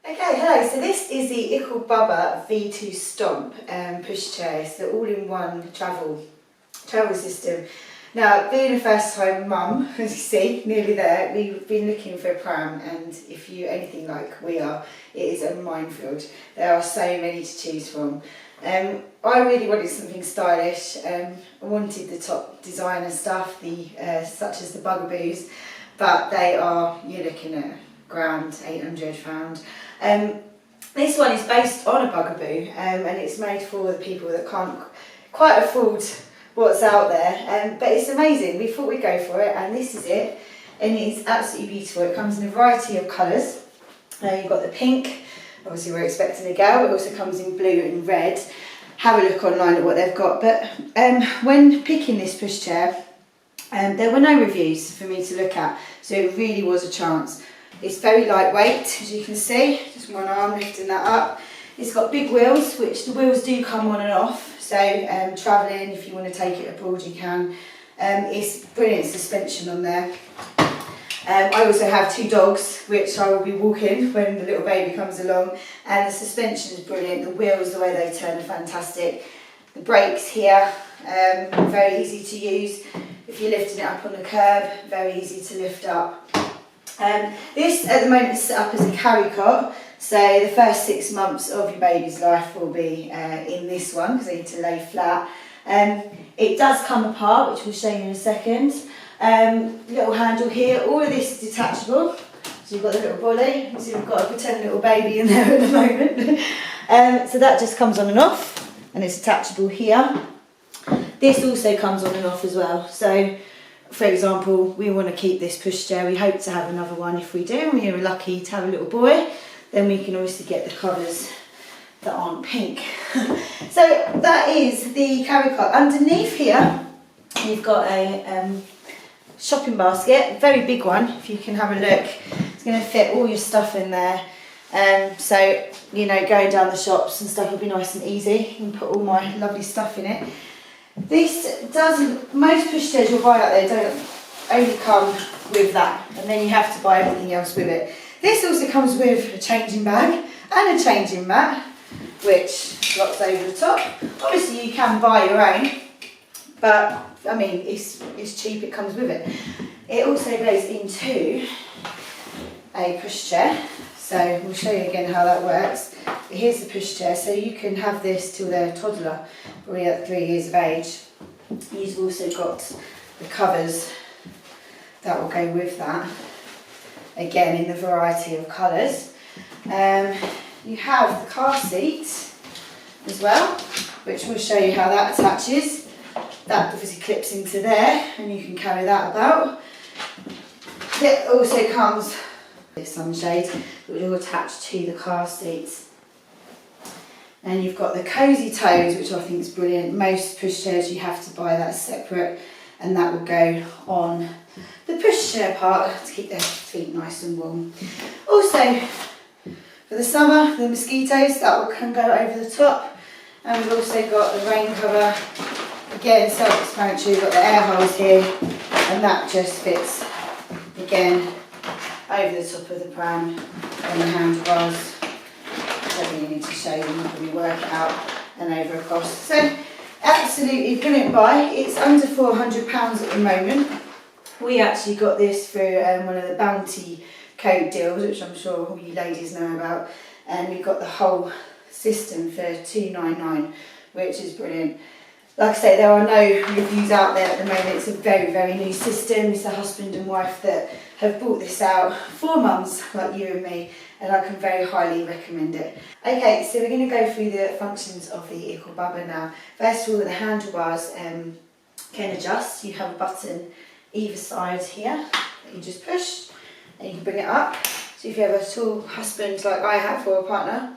Okay, hello. So this is the Ickle Bubba V2 Stomp Pushchair. It's the all-in-one travel system. Now, being a first-time mum, as you see, nearly there, we've been looking for a pram, and if you're anything like we are, it is a minefield. There are so many to choose from. I really wanted something stylish. I wanted the top designer stuff, such as the Bugaboos, but you're looking at grand £800. This one is based on a Bugaboo, and it's made for the people that can't quite afford what's out there, but it's amazing. We thought we'd go for it, and this is it, and it's absolutely beautiful. It comes in a variety of colours. You've got the pink, obviously we're expecting a girl. It also comes in blue and red. Have a look online at what they've got, but when picking this pushchair, there were no reviews for me to look at, so it really was a chance. It's very lightweight, as you can see, just one arm lifting that up. It's got big wheels, which the wheels do come on and off, so travelling, if you want to take it abroad you can. It's brilliant suspension on there. I also have 2 dogs, which I will be walking when the little baby comes along, and the suspension is brilliant. The wheels, the way they turn, are fantastic. The brakes here, very easy to use. If you're lifting it up on the curb, very easy to lift up. This at the moment is set up as a carrycot, so the first 6 months of your baby's life will be in this one because they need to lay flat. It does come apart, which we'll show you in a second. Little handle here, all of this is detachable, so you've got the little body, so we've got a pretend little baby in there at the moment. So that just comes on and off, and it's attachable here. This also comes on and off as well, so for example, we want to keep this pushchair. We hope to have another one if we do, and we are lucky to have a little boy. Then we can obviously get the colours that aren't pink. So that is the carrycot. Underneath here, you've got a shopping basket, very big one. If you can have a look, it's going to fit all your stuff in there. So you know, going down the shops and stuff will be nice and easy. You can put all my lovely stuff in it. This doesn't, most pushchairs you'll buy out there don't only come with that, and then you have to buy everything else with it. This also comes with a changing bag and a changing mat, which locks over the top. Obviously you can buy your own, but I mean it's cheap, it comes with it. It also goes into a pushchair, so we'll show you again how that works. But here's the pushchair, so you can have this till they're a toddler, probably at 3 years of age. You've also got the covers that will go with that, again in the variety of colours. You have the car seat as well, which will show you how that attaches. That obviously clips into there, and you can carry that about. It also comes with sunshade, which will attach to the car seats. And you've got the cosy toes, which I think is brilliant. Most pushchairs you have to buy that separate, and that will go on the pushchair part to keep their feet nice and warm. Also, for the summer, the mosquitoes, that can go over the top. And we've also got the rain cover. Again, self-explanatory, we've got the air holes here, and that just fits, again, over the top of the pram and the handlebars. I don't really need to show you, you can probably work it out, and over across. So, absolutely brilliant buy. It's under £400 at the moment. We actually got this through one of the bounty code deals, which I'm sure all you ladies know about, and we got the whole system for £299, which is brilliant. Like I say, there are no reviews out there at the moment. It's a very, very new system. It's a husband and wife that have brought this out for mums like you and me, and I can very highly recommend it. Okay, so we're going to go through the functions of the Ickle Bubba now. First of all, the handlebars can adjust. You have a button either side here that you just push, and you can bring it up. So if you have a tall husband like I have, or a partner,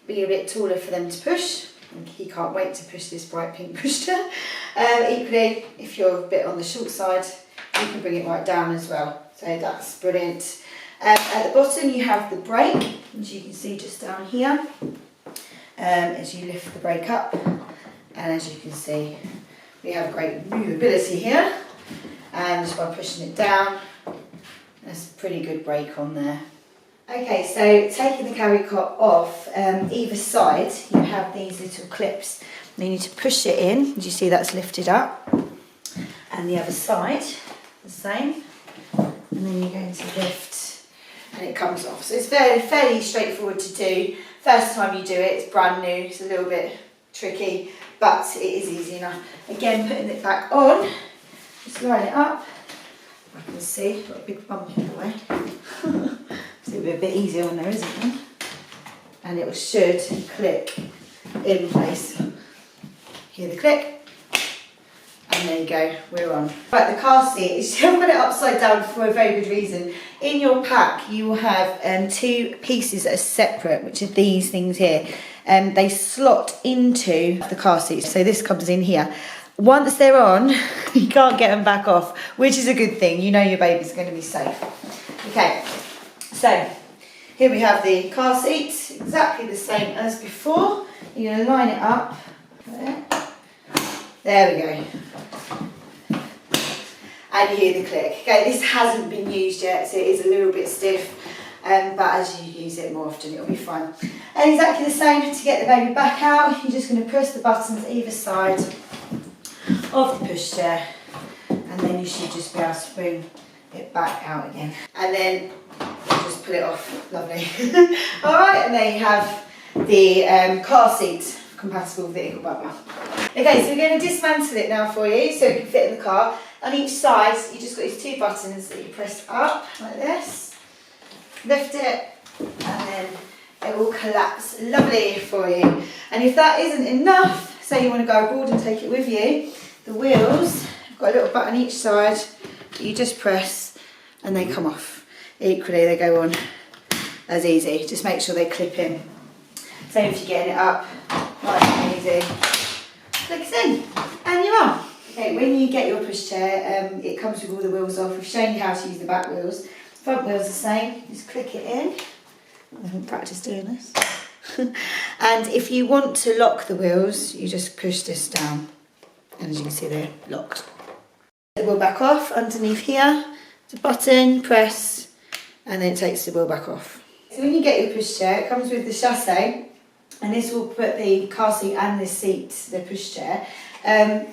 be a bit taller for them to push. And he can't wait to push this bright pink pushchair. Equally, if you're a bit on the short side, you can bring it right down as well. So that's brilliant. At the bottom you have the brake, which you can see just down here, as you lift the brake up. And as you can see, we have great movability here. And just by pushing it down, there's a pretty good brake on there. Okay, so taking the carrycot off, either side you have these little clips. And you need to push it in. As you see, that's lifted up. And the other side, the same. And then you're going to lift and it comes off. So it's fairly straightforward to do. First time you do it, it's brand new, it's a little bit tricky, but it is easy enough. Again, putting it back on, just line it up. I can see, got a big bump in the way. It'll be a bit easier when there isn't one. And it should click in place. Hear the click. And there you go, we're on. Right, the car seat, I've got it upside down for a very good reason. In your pack, you will have two pieces that are separate, which are these things here. They slot into the car seat, so this comes in here. Once they're on, you can't get them back off, which is a good thing. You know your baby's going to be safe. Okay, so here we have the car seat, exactly the same as before. You're going to line it up. There we go. And you hear the click. Okay, this hasn't been used yet, so it is a little bit stiff, but as you use it more often, it'll be fine. And exactly the same, to get the baby back out, you're just going to press the buttons either side of the pushchair, and then you should just be able to bring it back out again. And then just put it off. Lovely. Alright, and there you have the car seat compatible with the Ickle Bubba. Okay, so we're going to dismantle it now for you so it can fit in the car. On each side, you just got these two buttons that you press up like this, lift it, and then it will collapse lovely for you. And if that isn't enough, say you want to go abroad and take it with you, the wheels have got a little button each side that you just press and they come off. Equally, they go on as easy. Just make sure they clip in. Same if you're getting it up, nice and easy. Clicks in, and you're on. Okay, when you get your pushchair, it comes with all the wheels off. We've shown you how to use the back wheels. Front wheels the same, just click it in. I haven't practiced doing this. And if you want to lock the wheels, you just push this down. And as you can see, they're locked. The wheel back off, underneath here, the button, press, and then it takes the wheel back off. So when you get your pushchair, it comes with the chassis, and this will put the car seat and the seat, the pushchair.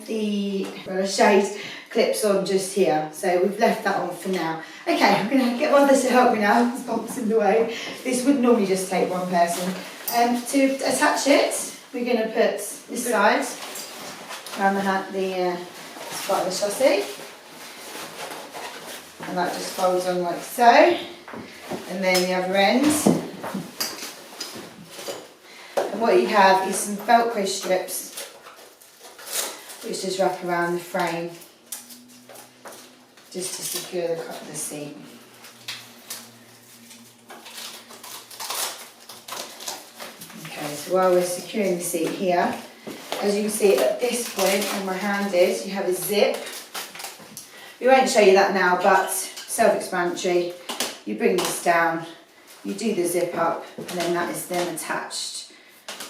The shade clips on just here, so we've left that on for now. Okay, I'm going to get one of to help me now, there's bumps in the way. This would normally just take one person. To attach it, we're going to put this side around the part of the chassis, and that just folds on like so, and then the other end. And what you have is some Velcro strips which just wrap around the frame just to secure the seat. Okay, so while we're securing the seat here, as you can see at this point where my hand is, you have a zip. We won't show you that now, but self-explanatory. You bring this down, you do the zip up, and then that is then attached.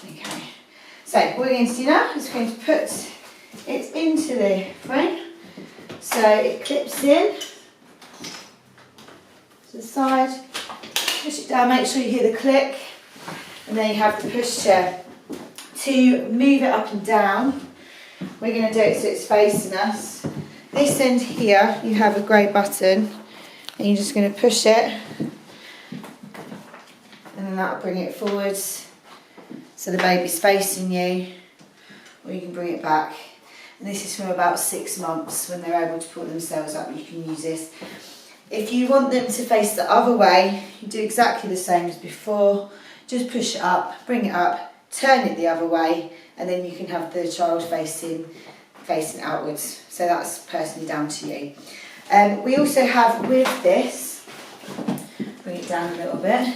Okay, so what we're going to do now is we're going to put it into the frame, so it clips in to the side, push it down, make sure you hear the click, and then you have the pushchair. To move it up and down, we're going to do it so it's facing us. This end here, you have a grey button, and you're just going to push it, and then that'll bring it forwards so the baby's facing you, or you can bring it back. And this is from about 6 months, when they're able to pull themselves up, you can use this. If you want them to face the other way, you do exactly the same as before. Just push it up, bring it up, turn it the other way, and then you can have the child facing outwards. So that's personally down to you. We also have with this, bring it down a little bit,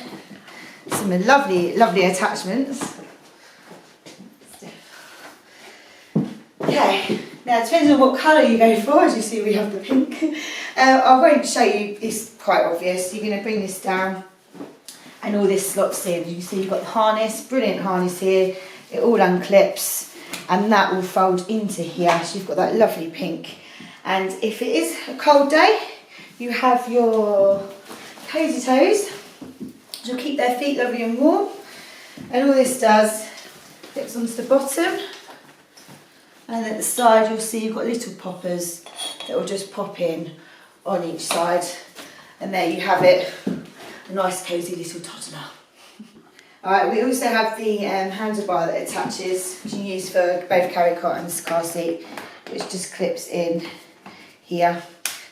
some lovely, lovely attachments. Okay, now it depends on what colour you go for. As you see, we have the pink. I won't show you, it's quite obvious. You're going to bring this down and all this slots in. You can see you've got the harness, brilliant harness here. It all unclips and that will fold into here. So you've got that lovely pink. And if it is a cold day, you have your cozy toes. which will keep their feet lovely and warm. And all this does, clips onto the bottom, and at the side you'll see you've got little poppers that will just pop in on each side, and there you have it, a nice cosy little toddler. Alright, we also have the handlebar that attaches, which you can use for both carrycot and the car seat, which just clips in here.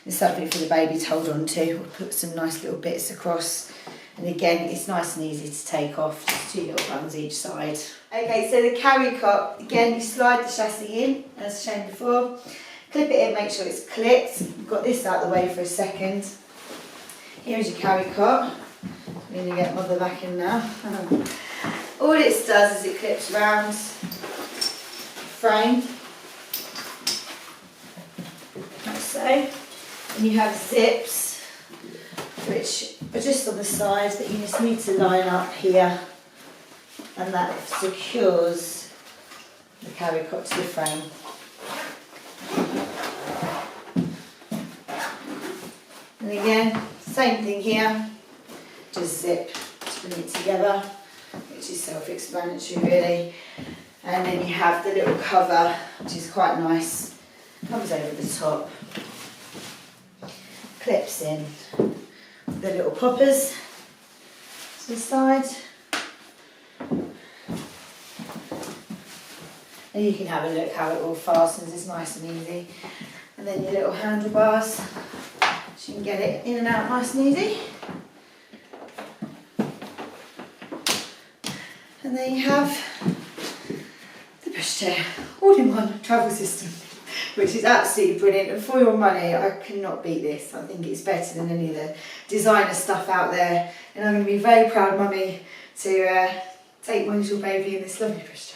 There's something for the baby to hold on to. We'll put some nice little bits across, and again it's nice and easy to take off, just 2 little buttons each side. Okay, so the carrycot, again you slide the chassis in, as shown before, clip it in, make sure it's clipped. We've got this out of the way for a second. Here's your carrycot. I'm going to get mother back in now. All it does is it clips round frame, like so, and you have zips which are just on the side that you just need to line up here, and that secures the carrycot to the frame. And again, same thing here, just zip to bring it together, which is self-explanatory really. And then you have the little cover, which is quite nice, comes over the top, clips in the little poppers to the side. And you can have a look how it all fastens, it's nice and easy. And then your little handlebars, so you can get it in and out nice and easy. And there you have the Pushchair all-in-one travel system, which is absolutely brilliant. And for your money, I cannot beat this. I think it's better than any of the designer stuff out there. And I'm going to be very proud mummy to take my little baby in this lovely Pushchair.